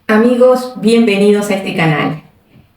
Amigos, bienvenidos a este canal.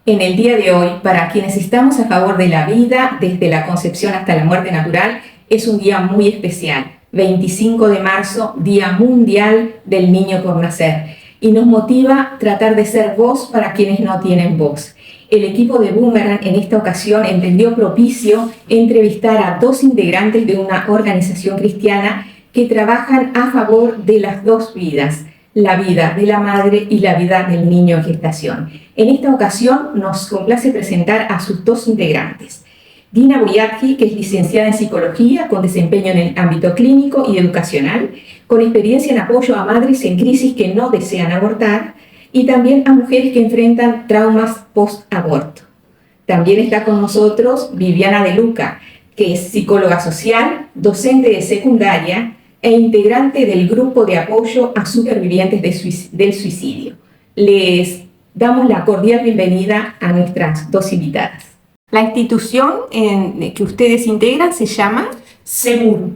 En el día de hoy, para quienes estamos a favor de la vida desde la concepción hasta la muerte natural, es un día muy especial, 25 de marzo, Día Mundial del Niño por Nacer, y nos motiva tratar de ser voz para quienes no tienen voz. El equipo de Boomerang en esta ocasión entendió propicio entrevistar a dos integrantes de una organización cristiana que trabajan a favor de las dos vidas, la vida de la madre y la vida del niño en gestación. En esta ocasión nos complace presentar a sus dos integrantes. Dina Boyatki, que es licenciada en Psicología con desempeño en el ámbito clínico y educacional, con experiencia en apoyo a madres en crisis que no desean abortar y también a mujeres que enfrentan traumas post-aborto. También está con nosotros Viviana De Luca, que es psicóloga social, docente de secundaria e integrante del grupo de apoyo a supervivientes del suicidio. Les damos la cordial bienvenida a nuestras dos invitadas. La institución que ustedes integran se llama CEMUR,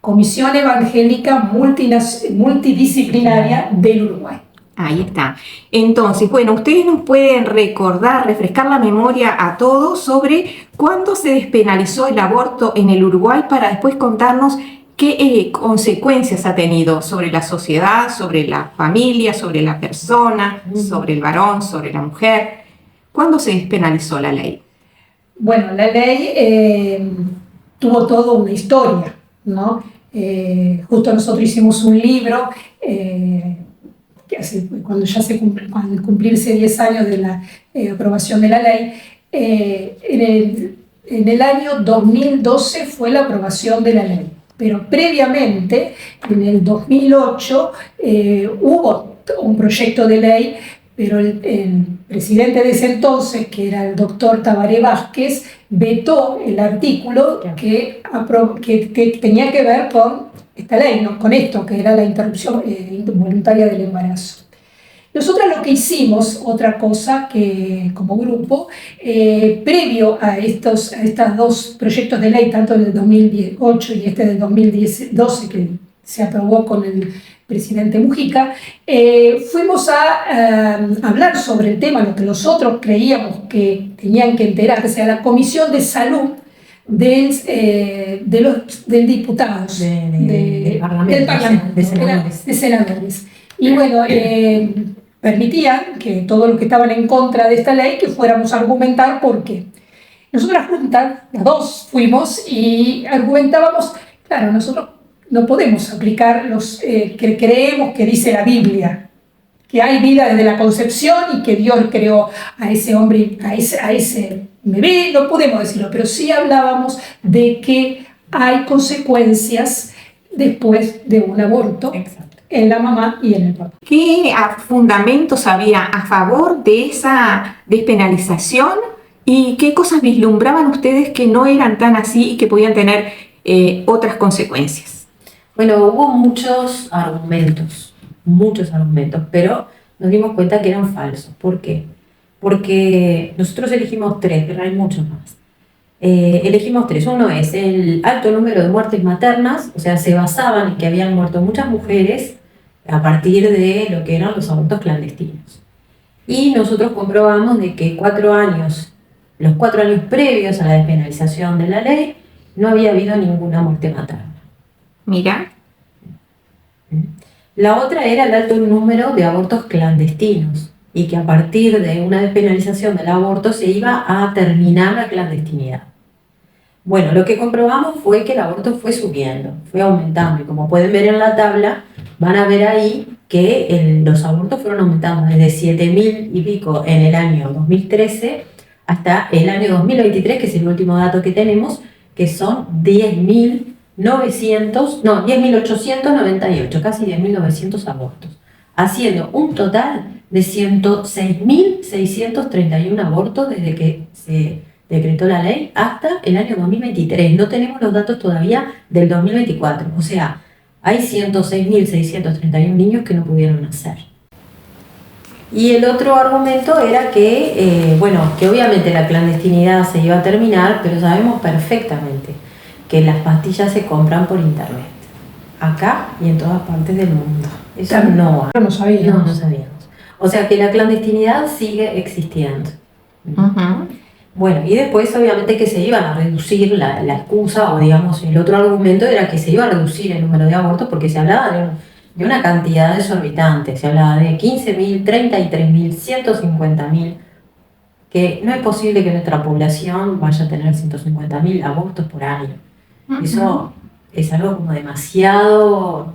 Comisión Evangélica Multidisciplinaria del Uruguay. Ahí está. Entonces, bueno, ustedes nos pueden recordar, refrescar la memoria a todos sobre cuándo se despenalizó el aborto en el Uruguay para después contarnos qué consecuencias ha tenido sobre la sociedad, sobre la familia, sobre la persona, sobre el varón, sobre la mujer. ¿Cuándo se despenalizó la ley? Bueno, la ley tuvo toda una historia, ¿no? Justo nosotros hicimos un libro cuando cumplirse 10 años de la aprobación de la ley. En el año 2012 fue la aprobación de la ley. Pero previamente, en el 2008, hubo un proyecto de ley, pero el presidente de ese entonces, que era el doctor Tabaré Vázquez, vetó el artículo que tenía que ver con esta ley, ¿no? Con esto, que era la interrupción voluntaria del embarazo. Nosotros lo que hicimos, otra cosa que como grupo, previo a estos dos proyectos de ley, tanto el del 2008 y este del 2012 que se aprobó con el presidente Mujica, fuimos a hablar sobre el tema, lo que nosotros creíamos que tenían que enterarse, a la Comisión de Salud del diputados, del Parlamento, de senadores. Y bueno, permitían que todos los que estaban en contra de esta ley que fuéramos a argumentar por qué. Nosotras juntas, las dos fuimos y argumentábamos, claro, nosotros no podemos aplicar los que creemos que dice la Biblia, que hay vida desde la concepción y que Dios creó a ese hombre, a ese bebé, no podemos decirlo, pero sí hablábamos de que hay consecuencias después de un aborto. Exacto. En la mamá y en el papá. ¿Qué fundamentos había a favor de esa despenalización y qué cosas vislumbraban ustedes que no eran tan así y que podían tener otras consecuencias? Bueno, hubo muchos argumentos, pero nos dimos cuenta que eran falsos. ¿Por qué? Porque nosotros elegimos tres, pero hay muchos más. Elegimos tres. Uno es el alto número de muertes maternas, o sea, se basaban en que habían muerto muchas mujeres a partir de lo que eran los abortos clandestinos. Y nosotros comprobamos de que los 4 años previos a la despenalización de la ley, no había habido ninguna muerte materna. Mira. La otra era el alto número de abortos clandestinos y que a partir de una despenalización del aborto se iba a terminar la clandestinidad. Bueno, lo que comprobamos fue que el aborto fue subiendo, fue aumentando, y como pueden ver en la tabla, van a ver ahí que los abortos fueron aumentando desde 7.000 y pico en el año 2013 hasta el año 2023, que es el último dato que tenemos, que son 10.898, casi 10.900 abortos, haciendo un total de 106.631 abortos desde que se decretó la ley hasta el año 2023. No tenemos los datos todavía del 2024, o sea, hay 106.631 niños que no pudieron nacer. Y el otro argumento era que, que obviamente la clandestinidad se iba a terminar, pero sabemos perfectamente que las pastillas se compran por internet, acá y en todas partes del mundo. Eso no sabíamos. O sea que la clandestinidad sigue existiendo. Ujú. Bueno, y después obviamente que se iban a reducir la excusa, o digamos, el otro argumento era que se iba a reducir el número de abortos porque se hablaba de una cantidad exorbitante, se hablaba de 15.000, 33.000, 150.000, que no es posible que nuestra población vaya a tener 150.000 abortos por año. Eso es algo como demasiado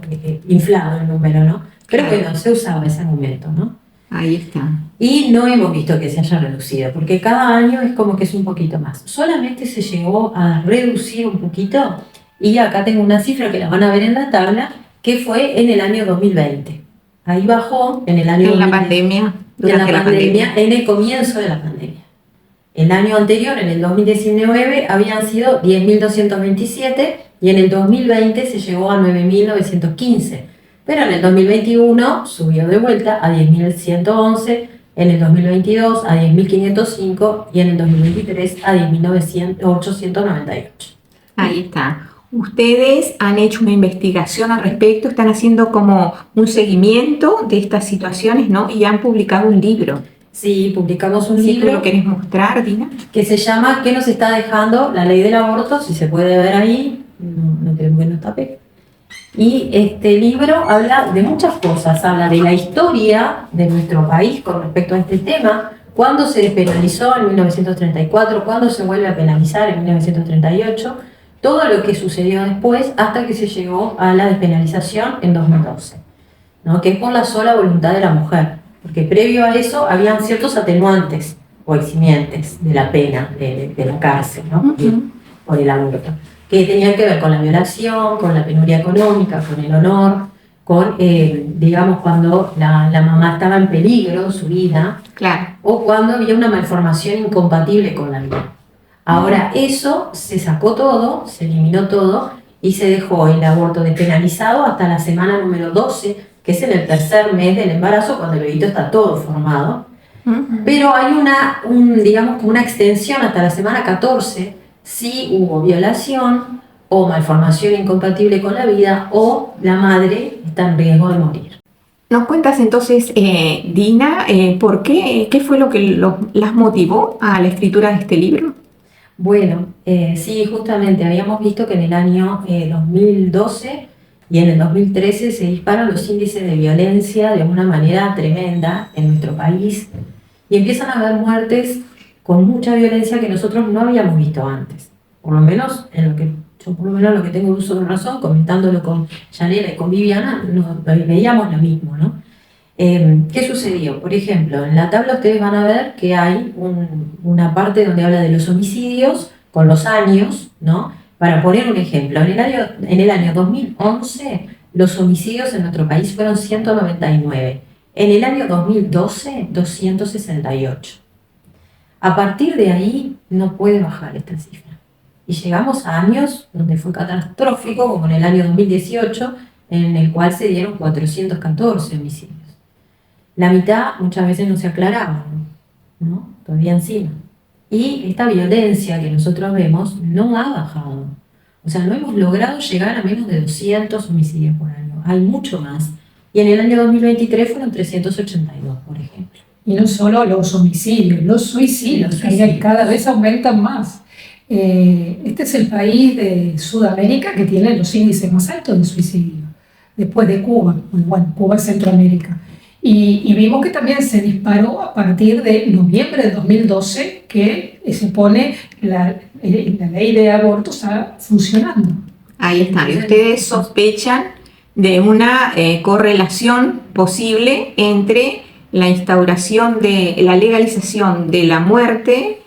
inflado el número, ¿no? Pero Claro. bueno, se usaba ese argumento, ¿no? Ahí está. Y no hemos visto que se haya reducido, porque cada año es como que es un poquito más. Solamente se llegó a reducir un poquito, y acá tengo una cifra que la van a ver en la tabla, que fue en el año 2020. Ahí bajó en el año En la 2020, pandemia, en durante la la pandemia, pandemia. en el comienzo de la pandemia. El año anterior, en el 2019, habían sido 10.227 y en el 2020 se llegó a 9.915. Pero en el 2021 subió de vuelta a 10.111, en el 2022 a 10.505 y en el 2023 a 10.898. Ahí está. Ustedes han hecho una investigación al respecto, están haciendo como un seguimiento de estas situaciones, ¿no? Y han publicado un libro. Sí, publicamos un Si tú libro lo querés mostrar, Dina. que se llama ¿Qué nos está dejando la ley del aborto? Si se puede ver ahí, no queremos que nos tape. Y este libro habla de muchas cosas, habla de la historia de nuestro país con respecto a este tema, cuándo se despenalizó en 1934, cuándo se vuelve a penalizar en 1938, todo lo que sucedió después hasta que se llegó a la despenalización en 2012, ¿no? Que es por la sola voluntad de la mujer, porque previo a eso habían ciertos atenuantes o eximientes de la pena de la cárcel, ¿no? Por el aborto, que tenían que ver con la violación, con la penuria económica, con el honor, con, digamos, cuando la mamá estaba en peligro, su vida, Claro. o cuando había una malformación incompatible con la vida. Ahora eso se sacó todo, se eliminó todo y se dejó el aborto despenalizado hasta la semana número 12, que es en el tercer mes del embarazo, cuando el bebito está todo formado. Pero hay digamos, como una extensión hasta la semana 14 si hubo violación o malformación incompatible con la vida o la madre está en riesgo de morir. ¿Nos cuentas entonces, Dina, por qué fue lo que las motivó a la escritura de este libro? Bueno, sí, justamente habíamos visto que en el año 2012 y en el 2013 se disparan los índices de violencia de una manera tremenda en nuestro país y empiezan a haber muertes con mucha violencia que nosotros no habíamos visto antes. Por lo menos en lo que yo lo que tengo uso de razón, comentándolo con Yanela y con Viviana, veíamos lo mismo, ¿no? ¿Qué sucedió? Por ejemplo, en la tabla ustedes van a ver que hay una parte donde habla de los homicidios con los años, ¿no? Para poner un ejemplo, en el año 2011 los homicidios en nuestro país fueron 199. En el año 2012, 268. A partir de ahí no puede bajar esta cifra. Y llegamos a años donde fue catastrófico, como en el año 2018, en el cual se dieron 414 homicidios. La mitad muchas veces no se aclaraba, ¿no? Todavía encima. Y esta violencia que nosotros vemos no ha bajado. O sea, no hemos logrado llegar a menos de 200 homicidios por año. Hay mucho más. Y en el año 2023 fueron 382, por ejemplo. Y no solo los homicidios, los suicidios, que cada vez aumentan más. Este es el país de Sudamérica que tiene los índices más altos de suicidio, después de Cuba. Bueno, Cuba es Centroamérica. Y vimos que también se disparó a partir de noviembre de 2012, que se pone la ley de aborto está funcionando. Ahí está. Y ustedes sospechan de una correlación posible entre la instauración de la legalización de la muerte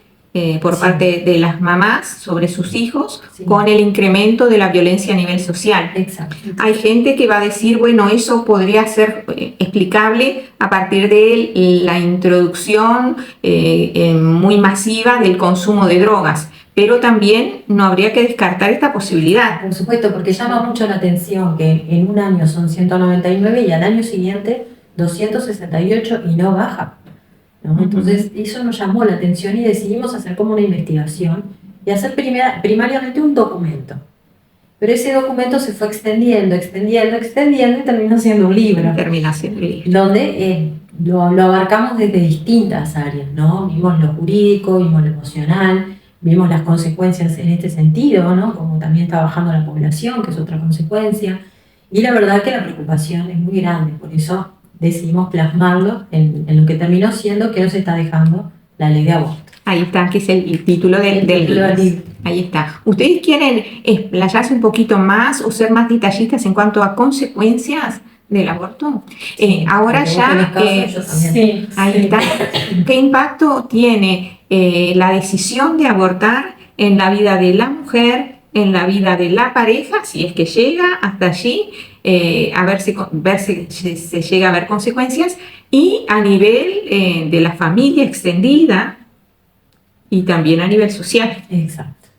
por parte de las mamás sobre sus hijos con el incremento de la violencia a nivel social. Exacto. Hay gente que va a decir, bueno, eso podría ser explicable a partir de la introducción muy masiva del consumo de drogas, pero también no habría que descartar esta posibilidad. Por supuesto, porque llama mucho la atención que en un año son 199 y al año siguiente 268 y no baja, ¿no? Entonces eso nos llamó la atención y decidimos hacer como una investigación y hacer primariamente un documento. Pero ese documento se fue extendiendo y terminó siendo un libro. Termina siendo un libro. Donde lo abarcamos desde distintas áreas, ¿no? Vimos lo jurídico, vimos lo emocional, vimos las consecuencias en este sentido, ¿no? Como también está bajando la población, que es otra consecuencia. Y la verdad que la preocupación es muy grande, por eso decidimos plasmarlo en lo que terminó siendo que nos está dejando la ley de aborto. Ahí está, que es el título del libro. Ahí está. ¿Ustedes quieren explayarse un poquito más o ser más detallistas en cuanto a consecuencias del aborto? Sí, ahora ya, Sí, ahí está. ¿Qué impacto tiene la decisión de abortar en la vida de la mujer, en la vida de la pareja, si es que llega hasta allí, a ver si se llega a ver consecuencias, y a nivel de la familia extendida y también a nivel social? Exacto.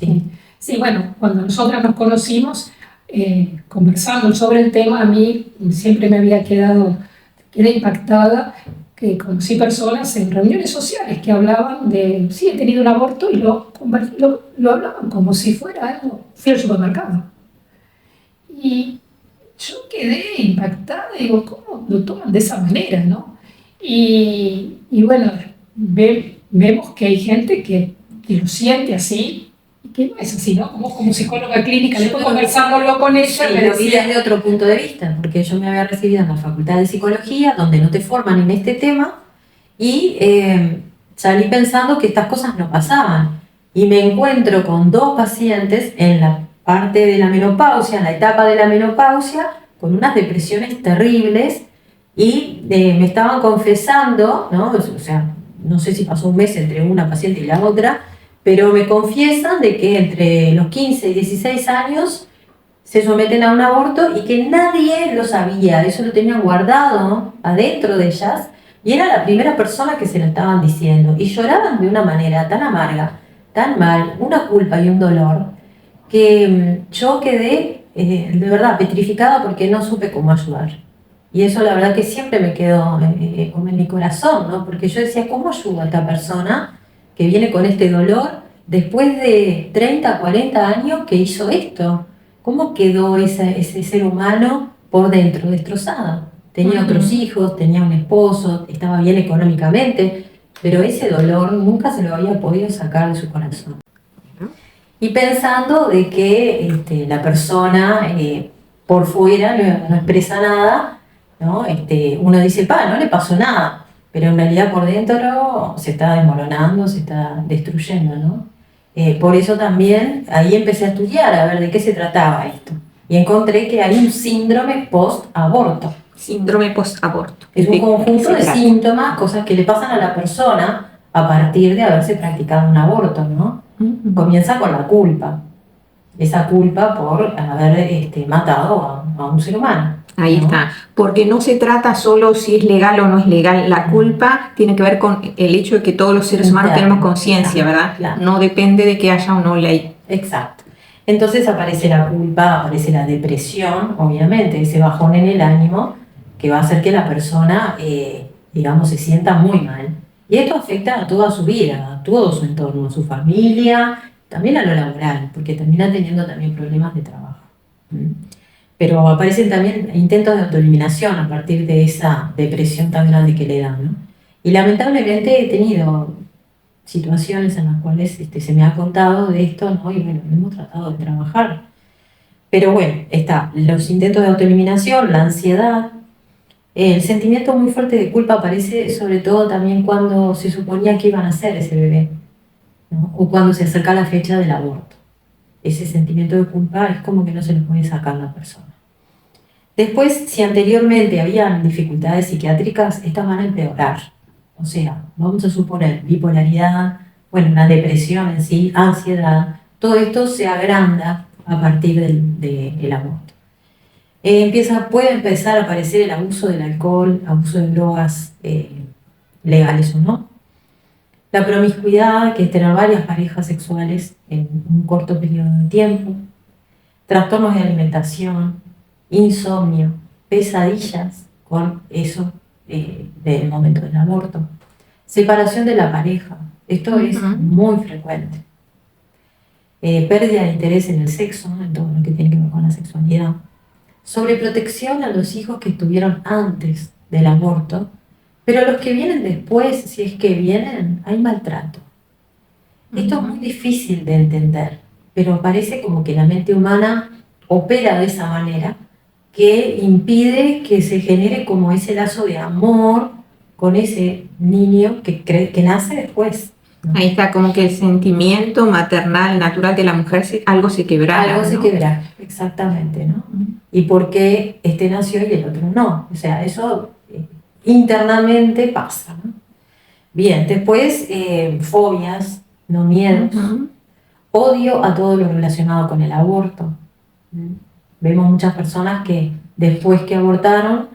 Sí. Sí, bueno, cuando nosotras nos conocimos, conversando sobre el tema, a mí siempre me había quedé impactada que conocí personas en reuniones sociales que hablaban de, sí, he tenido un aborto y lo hablaban como si fuera algo, fui al supermercado. Y yo quedé impactada y digo, ¿cómo lo toman de esa manera, no? Y bueno, vemos que hay gente que lo siente así, y que no es así, ¿no? Como psicóloga clínica, después conversándolo con ella, Sí, me lo vi decía, desde otro punto de vista, porque yo me había recibido en la Facultad de Psicología, donde no te forman en este tema, y salí pensando que estas cosas no pasaban. Y me encuentro con dos pacientes en la parte de la menopausia, en la etapa de la menopausia, con unas depresiones terribles, y me estaban confesando, ¿no? O sea, no sé si pasó un mes entre una paciente y la otra, pero me confiesan de que entre los 15 y 16 años se someten a un aborto y que nadie lo sabía, eso lo tenían guardado adentro de ellas y era la primera persona que se lo estaban diciendo y lloraban de una manera tan amarga, tan mal, una culpa y un dolor que yo quedé de verdad petrificada porque no supe cómo ayudar. Y eso la verdad que siempre me quedó como en mi corazón, ¿no? Porque yo decía, ¿cómo ayudo a esta persona que viene con este dolor después de 30, 40 años que hizo esto? ¿Cómo quedó ese ser humano por dentro, destrozado? Tenía otros hijos, tenía un esposo, estaba bien económicamente, pero ese dolor nunca se lo había podido sacar de su corazón. Y pensando de que la persona por fuera no expresa nada, ¿no? Uno dice, no le pasó nada, pero en realidad por dentro se está desmoronando, se está destruyendo, ¿no? Por eso también ahí empecé a estudiar, a ver de qué se trataba esto. Y encontré que hay un síndrome post-aborto. Síndrome post-aborto. Es un conjunto de síntomas, cosas que le pasan a la persona a partir de haberse practicado un aborto, ¿no? Comienza con la culpa. Esa culpa por haber matado a un ser humano. Ahí está, porque no se trata solo si es legal o no es legal. La culpa tiene que ver con el hecho de que todos los seres humanos tenemos conciencia, ¿verdad? Claro. No depende de que haya o no ley. Exacto. Entonces aparece la culpa, aparece la depresión, obviamente, ese bajón en el ánimo que va a hacer que la persona, digamos, se sienta muy mal. Y esto afecta a toda su vida, a todo su entorno, a su familia, también a lo laboral, porque termina teniendo también problemas de trabajo. Pero aparecen también intentos de autoeliminación a partir de esa depresión tan grande que le dan, ¿no? Y lamentablemente he tenido situaciones en las cuales se me ha contado de esto, ¿no? Y bueno, hemos tratado de trabajar. Pero bueno, los intentos de autoeliminación, la ansiedad, el sentimiento muy fuerte de culpa aparece sobre todo también cuando se suponía que iban a hacer ese bebé, ¿no? O cuando se acerca la fecha del aborto. Ese sentimiento de culpa es como que no se lo puede sacar la persona. Después, si anteriormente habían dificultades psiquiátricas, estas van a empeorar. O sea, vamos a suponer bipolaridad, una depresión en sí, ansiedad, todo esto se agranda a partir del aborto. Puede empezar a aparecer el abuso del alcohol, abuso de drogas legales o no. La promiscuidad, que es tener varias parejas sexuales en un corto periodo de tiempo. Trastornos de alimentación, insomnio, pesadillas con eso del momento del aborto. Separación de la pareja, esto es muy frecuente. Pérdida de interés en el sexo, en todo lo que tiene que ver con la sexualidad. Sobreprotección a los hijos que estuvieron antes del aborto, Pero los que vienen después, si es que vienen, hay maltrato. Esto es muy difícil de entender, pero parece como que la mente humana opera de esa manera que impide que se genere como ese lazo de amor con ese niño que nace después, ¿no? Ahí está como que el sentimiento maternal natural de la mujer, algo se quebrara, Algo se ¿no? quebra, exactamente, ¿no? Y por qué este nació y el otro no. O sea, eso internamente pasa, ¿no? Bien, después fobias, no miedos, Ujú. odio a todo lo relacionado con el aborto. Vemos muchas personas que después que abortaron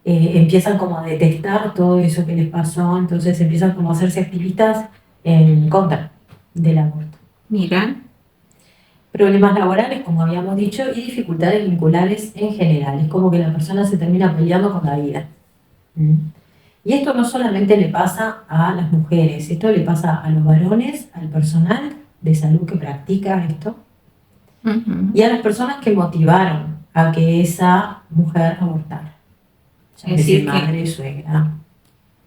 empiezan como a detestar todo eso que les pasó, entonces empiezan como a hacerse activistas en contra del aborto. Mira, Problemas laborales, como habíamos dicho, y dificultades vinculares en general. Es como que la persona se termina peleando con la vida. Y esto no solamente le pasa a las mujeres, esto le pasa a los varones, al personal de salud que practica esto, ujú. y a las personas que motivaron a que esa mujer abortara. Es decir, que madre, suegra,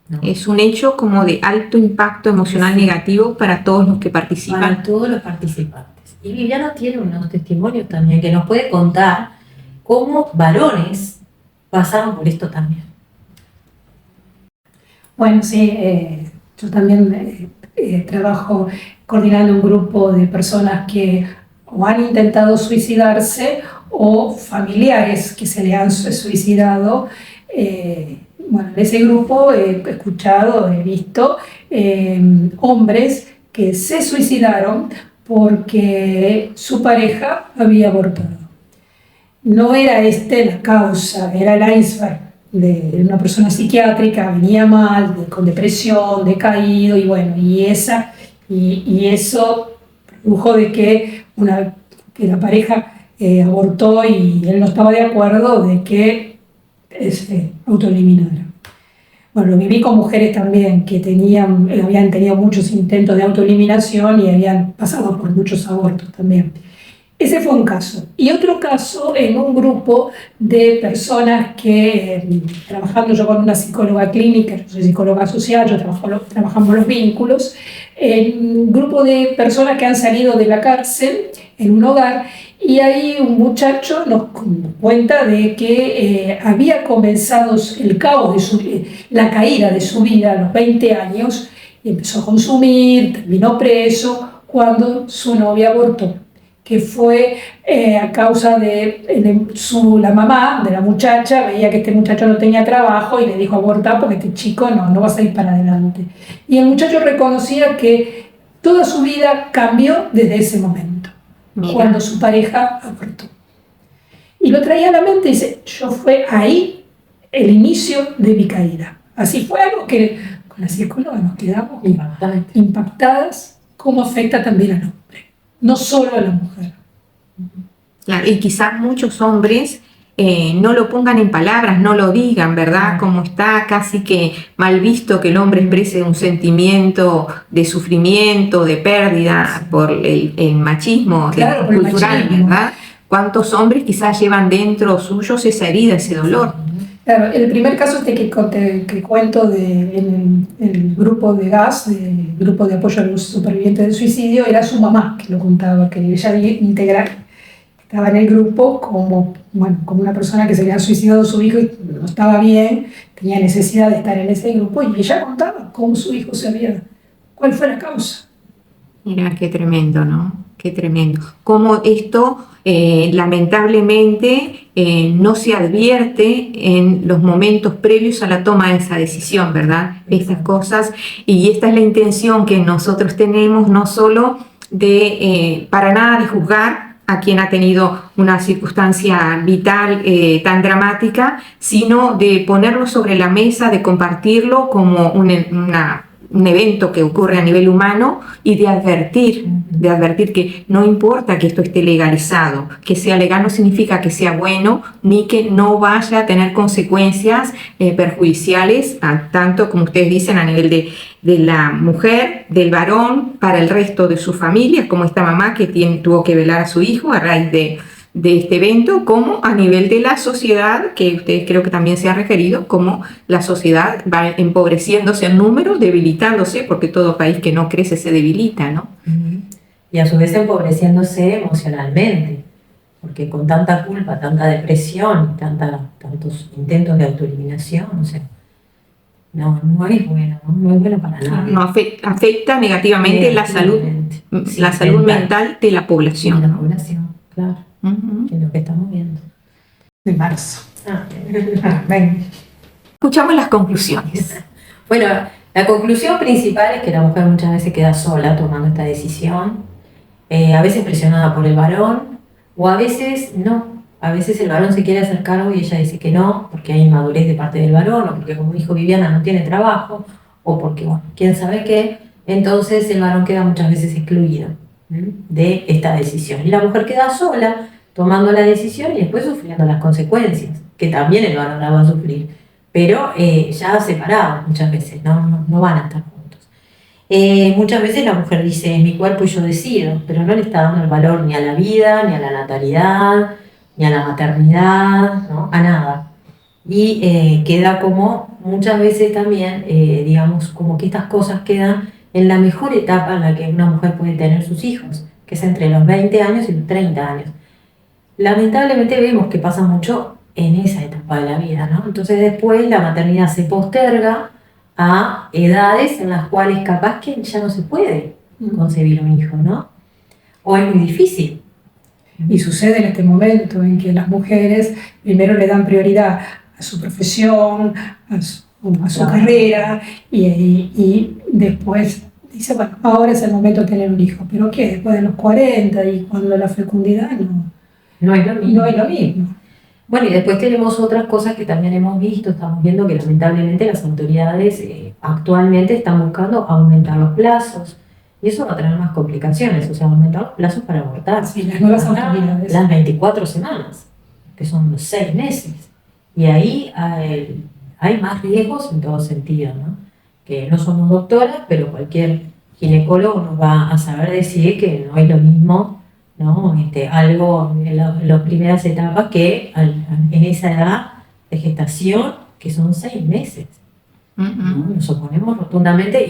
¿no? es un hecho como de alto impacto emocional Sí. negativo para todos los que participan. Para todos los participantes. Y Viviana tiene unos testimonios también que nos puede contar cómo varones pasaron por esto también. Bueno, sí, yo también trabajo coordinando un grupo de personas que o han intentado suicidarse o familiares que se le han suicidado. Bueno, en ese grupo he escuchado, he visto hombres que se suicidaron porque su pareja había abortado. No era la causa, era el iceberg de una persona psiquiátrica, venía mal, con depresión, decaído, y bueno, y eso produjo de que la pareja abortó y él no estaba de acuerdo de que se autoeliminara. Bueno, lo viví con mujeres también que habían tenido muchos intentos de autoeliminación y habían pasado por muchos abortos también. Ese fue un caso. Y otro caso en un grupo de personas que, trabajando yo con una psicóloga clínica, yo soy psicóloga social, trabajamos los vínculos, en un grupo de personas que han salido de la cárcel en un hogar, y ahí un muchacho nos cuenta de que había comenzado el caos la caída de su vida a los 20 años, y empezó a consumir, terminó preso, cuando su novia abortó, que fue a causa de la mamá de la muchacha, veía que este muchacho no tenía trabajo y le dijo abortar porque este chico no va a salir para adelante. Y el muchacho reconocía que toda su vida cambió desde ese momento, Mira. cuando su pareja abortó. Y lo traía a la mente y dice, fue ahí el inicio de mi caída. Así fue algo que con la psicóloga nos quedamos impactadas, cómo afecta también al hombre, no solo a la mujer. Claro, y quizás muchos hombres no lo pongan en palabras, no lo digan, ¿verdad? Como está casi que mal visto que el hombre exprese un sentimiento de sufrimiento, de pérdida por el machismo, Claro, por el cultural, machismo. ¿verdad? ¿Cuántos hombres quizás llevan dentro suyos esa herida, ese dolor? Claro, el primer caso que cuento en el grupo de GAS, el Grupo de Apoyo a los Supervivientes del Suicidio, era su mamá que lo contaba, que ella estaba en el grupo como una persona que se había suicidado su hijo y no estaba bien, tenía necesidad de estar en ese grupo, y ella contaba cómo su hijo cuál fue la causa. Mira, qué tremendo, ¿no? Qué tremendo. Cómo esto lamentablemente no se advierte en los momentos previos a la toma de esa decisión, ¿verdad? Estas cosas, y esta es la intención que nosotros tenemos, no solo de, para nada de juzgar a quien ha tenido una circunstancia vital tan dramática, sino de ponerlo sobre la mesa, de compartirlo como un evento que ocurre a nivel humano, y de advertir que no importa que esto esté legalizado, que sea legal no significa que sea bueno, ni que no vaya a tener consecuencias perjudiciales, tanto como ustedes dicen, a nivel de la mujer, del varón, para el resto de su familia, como esta mamá que tuvo que velar a su hijo a raíz de este evento, como a nivel de la sociedad, que ustedes creo que también se han referido, como la sociedad va empobreciéndose en números, debilitándose, porque todo país que no crece se debilita, ¿no? Y a su vez empobreciéndose emocionalmente, porque con tanta culpa, tanta depresión, tantos intentos de autoeliminación, o sea, no es bueno, no es bueno para nada. No afecta negativamente la salud, Sí, la salud mental de la población. De la ¿no? población, claro, que es lo que estamos viendo. De marzo. Ven. Escuchamos las conclusiones. Bueno, la conclusión principal es que la mujer muchas veces queda sola tomando esta decisión, a veces presionada por el varón, o a veces no. A veces el varón se quiere hacer cargo y ella dice que no, porque hay inmadurez de parte del varón, o porque, como dijo Viviana, no tiene trabajo, o porque, bueno, quién sabe qué. Entonces el varón queda muchas veces excluido de esta decisión. Y la mujer queda sola tomando la decisión y después sufriendo las consecuencias, que también el varón la va a sufrir, pero ya separados muchas veces, no van a estar juntos. Muchas veces la mujer dice, es mi cuerpo y yo decido, pero no le está dando el valor ni a la vida, ni a la natalidad, ni a la maternidad, ¿no? A nada. Y queda como, muchas veces también, digamos, como que estas cosas quedan en la mejor etapa en la que una mujer puede tener sus hijos, que es entre los 20 años y los 30 años. Lamentablemente vemos que pasa mucho en esa etapa de la vida, ¿no? Entonces después la maternidad se posterga a edades en las cuales capaz que ya no se puede concebir un hijo, ¿no? O es muy difícil. Y sucede en este momento en que las mujeres primero le dan prioridad a su profesión, a su carrera, y después dice, bueno, ahora es el momento de tener un hijo. ¿Pero qué? Después de los 40 y cuando la fecundidad no es lo mismo. No es lo mismo. Bueno, y después tenemos otras cosas que también hemos visto, estamos viendo que lamentablemente las autoridades actualmente están buscando aumentar los plazos, y eso va a traer más complicaciones, o sea, aumentar los plazos para abortar. Sí, las nuevas autoridades. Las 24 semanas, que son los 6 meses, y ahí hay más riesgos en todo sentido, ¿no? Que no somos doctoras, pero cualquier ginecólogo nos va a saber decir que no es lo mismo, ¿no? Algo en las primeras etapas que en esa edad de gestación, que son 6 meses. ¿No? Nos oponemos rotundamente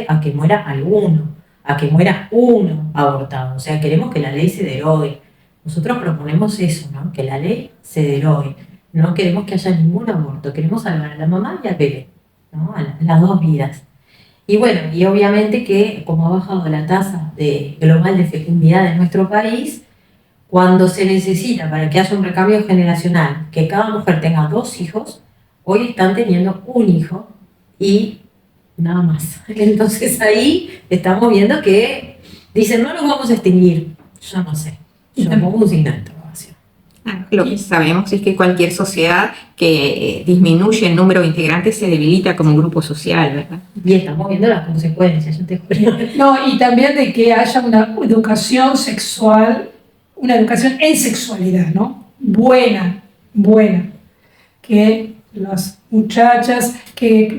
a que muera alguno, a que muera uno abortado. O sea, queremos que la ley se derogue. Nosotros proponemos eso, ¿no? Que la ley se derogue. No queremos que haya ningún aborto, queremos salvar a la mamá y al bebé, ¿no? A las dos vidas. Y bueno, y obviamente que como ha bajado la tasa global de fecundidad en nuestro país, cuando se necesita para que haya un recambio generacional, que cada mujer tenga 2 hijos, hoy están teniendo un hijo y nada más. Entonces ahí estamos viendo que dicen, no nos vamos a extinguir. Yo no sé, yo pongo un signo de interrogación. Lo que sabemos es que cualquier sociedad que disminuye el número de integrantes se debilita como un grupo social, ¿verdad? Y estamos viendo las consecuencias, yo te juro. No, y también de que haya una educación sexual, una educación en sexualidad, ¿no? Buena. Que las muchachas que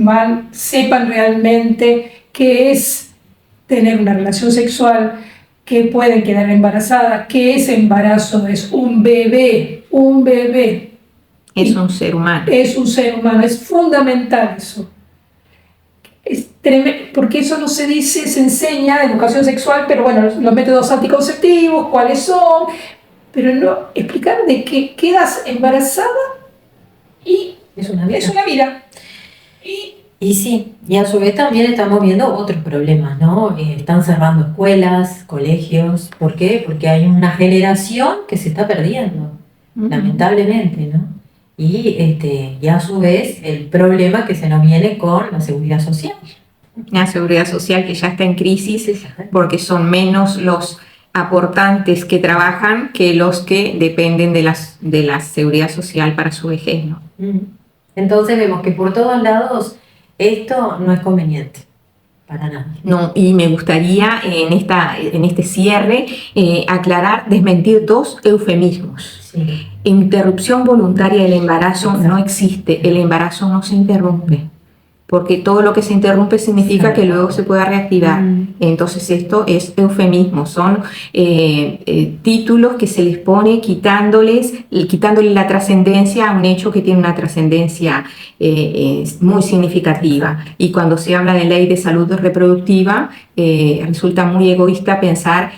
sepan realmente qué es tener una relación sexual, que pueden quedar embarazadas, que ese embarazo es un bebé. Es un ser humano. Es un ser humano, es fundamental eso. Es porque eso no se dice, se enseña educación sexual, pero bueno, los métodos anticonceptivos, cuáles son, pero no explicar de que quedas embarazada y es una vida. Es una vida. Y sí, y a su vez también estamos viendo otros problemas, ¿no? Están cerrando escuelas, colegios. ¿Por qué? Porque hay una generación que se está perdiendo, lamentablemente, ¿no? Y a su vez el problema que se nos viene con la seguridad social. La seguridad social que ya está en crisis porque son menos los aportantes que trabajan que los que dependen de la seguridad social para su vejez, ¿no? Entonces vemos que por todos lados esto no es conveniente para nadie. No, y me gustaría en este cierre aclarar, desmentir 2 eufemismos. Sí. Interrupción voluntaria del embarazo no existe, el embarazo no se interrumpe. porque todo lo que se interrumpe significa que luego se pueda reactivar. Entonces esto es eufemismo, son títulos que se les pone quitándole la trascendencia a un hecho que tiene una trascendencia muy significativa. Y cuando se habla de ley de salud reproductiva, resulta muy egoísta pensar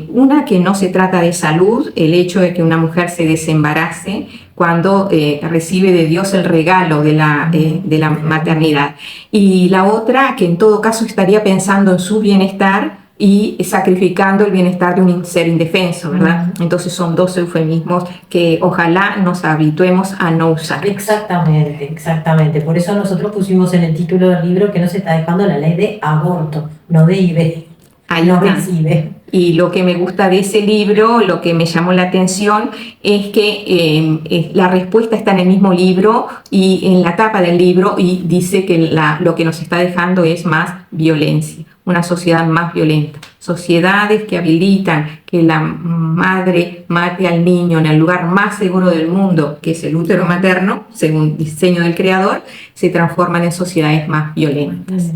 una, que no se trata de salud, el hecho de que una mujer se desembarace cuando recibe de Dios el regalo de la maternidad. Y la otra, que en todo caso estaría pensando en su bienestar y sacrificando el bienestar de un ser indefenso, ¿verdad? Entonces son dos eufemismos que ojalá nos habituemos a no usar. Exactamente, exactamente. Por eso nosotros pusimos en el título del libro que no se está dejando la ley de aborto, no de IVE. Ahí no está. recibe. Y lo que me gusta de ese libro, lo que me llamó la atención, es que la respuesta está en el mismo libro y en la tapa del libro, y dice que lo que nos está dejando es más violencia, una sociedad más violenta. Sociedades que habilitan que la madre mate al niño en el lugar más seguro del mundo, que es el útero materno, según diseño del creador, se transforman en sociedades más violentas.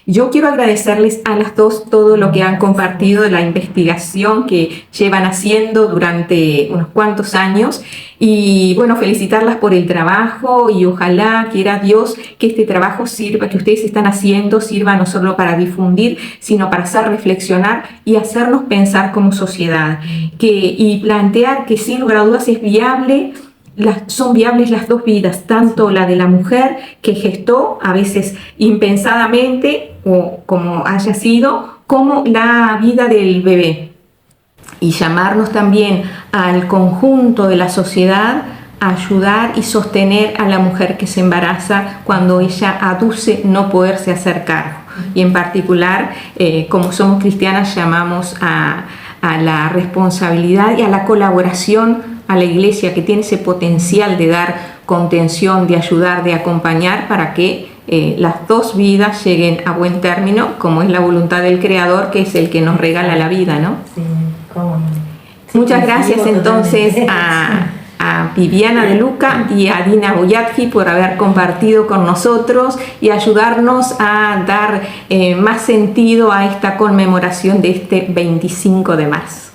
Yo quiero agradecerles a las dos todo lo que han compartido de la investigación que llevan haciendo durante unos cuantos años y bueno, felicitarlas por el trabajo y ojalá quiera Dios que este trabajo sirva, que ustedes están haciendo, sirva no solo para difundir, sino para hacer reflexionar y hacernos pensar como sociedad y plantear que sin lugar a dudas es viable. Son viables las dos vidas, tanto la de la mujer que gestó, a veces impensadamente o como haya sido, como la vida del bebé. Y llamarnos también al conjunto de la sociedad a ayudar y sostener a la mujer que se embaraza cuando ella aduce no poderse hacer cargo. Y en particular, como somos cristianas, llamamos a la responsabilidad y a la colaboración a la Iglesia, que tiene ese potencial de dar contención, de ayudar, de acompañar para que las dos vidas lleguen a buen término, como es la voluntad del Creador, que es el que nos regala la vida, ¿no? Sí, cómo no. Muchas gracias entonces a Viviana De Luca y a Dina Boyadji por haber compartido con nosotros y ayudarnos a dar más sentido a esta conmemoración de este 25 de marzo.